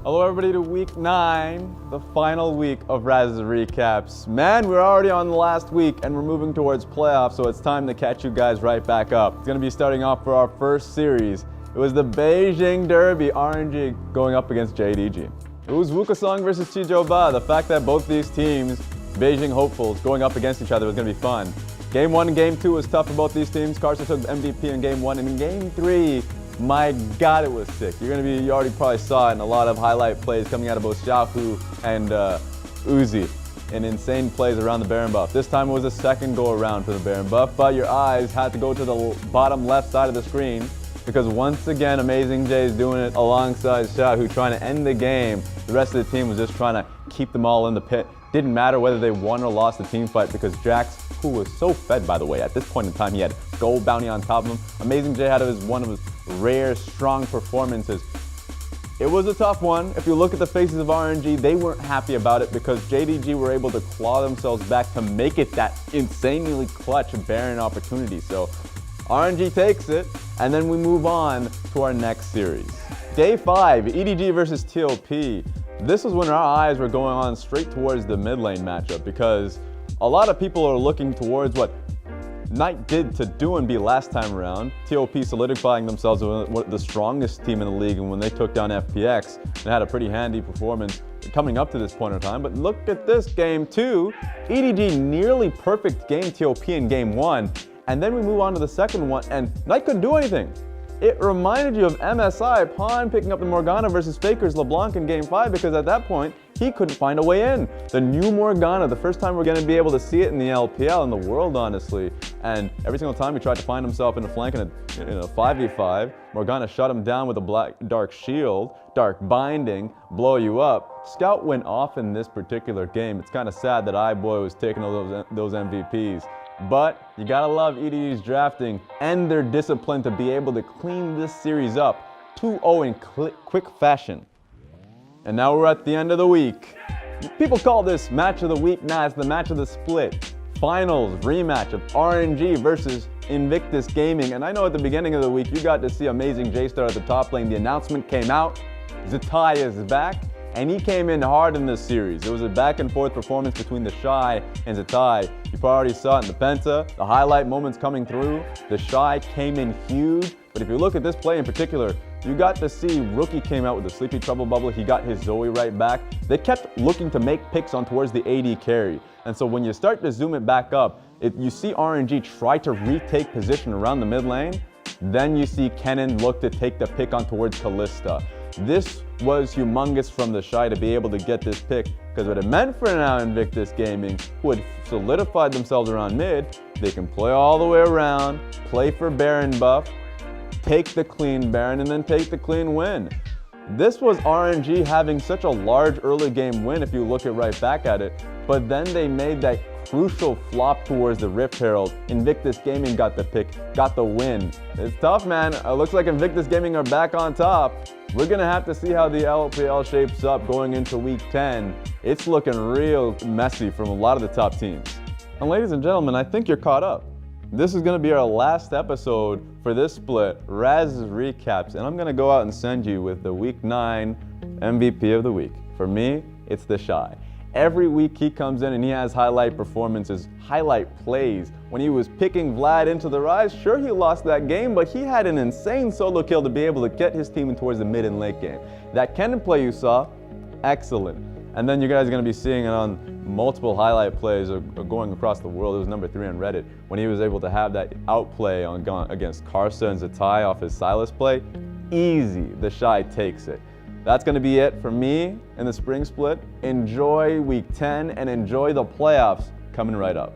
Hello everybody to week 9, the final week of Raz's recaps. Man, we're already on the last week and we're moving towards playoffs, so it's time to catch you guys right back up. It's going to be starting off for our first series. It was the Beijing Derby, RNG going up against JDG. It was Wukasong versus Chijoba. The fact that both these teams, Beijing hopefuls, going up against each other was going to be fun. Game 1 and Game 2 was tough for both these teams. Carson took the MVP in Game 1, and in Game 3, my God, it was sick. You already probably saw it in a lot of highlight plays coming out of both Xiaohu and Uzi, and insane plays around the Baron buff. This time it was a second go around for the Baron buff, but your eyes had to go to the bottom left side of the screen because once again, Amazing J is doing it alongside Xiaohu, trying to end the game. The rest of the team was just trying to keep them all in the pit. Didn't matter whether they won or lost the team fight because Jax, who was so fed by the way, at this point in time he had gold bounty on top of him. Amazing J had one of his rare, strong performances. It was a tough one. If you look at the faces of RNG, they weren't happy about it because JDG were able to claw themselves back to make it that insanely clutch Baron opportunity. So RNG takes it, and then we move on to our next series. Day 5, EDG versus TLP. This was when our eyes were going on straight towards the mid lane matchup because a lot of people are looking towards what Knight did to Doinb last time around, TOP solidifying themselves as the strongest team in the league, and when they took down FPX and had a pretty handy performance coming up to this point in time. But look at this Game 2, EDG nearly perfect game TOP in Game 1, and then we move on to the second one, and Knight couldn't do anything. It reminded you of MSI Pawn picking up the Morgana versus Faker's LeBlanc in Game 5 because at that point, he couldn't find a way in. The new Morgana, the first time we're going to be able to see it in the LPL, in the world, honestly. And every single time he tried to find himself in a flank in a 5v5, Morgana shut him down with a dark shield, dark binding, blow you up. Scout went off in this particular game. It's kind of sad that iBoy was taking all those MVPs. But you gotta love EDG's drafting and their discipline to be able to clean this series up 2-0 in quick fashion. And now we're at the end of the week. People call this match of the week. Nah, it's the match of the split. Finals rematch of RNG versus Invictus Gaming. And I know at the beginning of the week you got to see Amazing J start at the top lane. The announcement came out. Zatai is back. And he came in hard in this series. It was a back and forth performance between the Shy and Zatai. You probably already saw it in the Penta, the highlight moments coming through. The Shy came in huge, but if you look at this play in particular, you got to see Rookie came out with the Sleepy Trouble bubble. He got his Zoe right back. They kept looking to make picks on towards the AD carry. And so when you start to zoom it back up, you see RNG try to retake position around the mid lane. Then you see Kennen look to take the pick on towards Kalista. This was humongous from the Shy to be able to get this pick because what it meant for now Invictus Gaming, who had solidified themselves around mid, they can play all the way around, play for Baron buff, take the clean Baron, and then take the clean win. This was RNG having such a large early game win if you look right back at it, but then they made that crucial flop towards the Rift Herald. Invictus Gaming got the pick, got the win. It's tough, man. It looks like Invictus Gaming are back on top. We're gonna have to see how the LPL shapes up going into week 10. It's looking real messy from a lot of the top teams. And ladies and gentlemen, I think you're caught up. This is gonna be our last episode for this split, Raz's recaps, and I'm gonna go out and send you with the week 9 MVP of the week. For me, it's the Shy. Every week he comes in and he has highlight performances, highlight plays. When he was picking Vlad into the Rise, sure he lost that game, but he had an insane solo kill to be able to get his team towards the mid and late game. That Kennen play you saw, excellent. And then you guys are going to be seeing it on multiple highlight plays going across the world. It was number 3 on Reddit. When he was able to have that outplay against Karsa and Zatai off his Silas play, easy, the Shy takes it. That's going to be it for me in the spring split. Enjoy week 10 and enjoy the playoffs coming right up.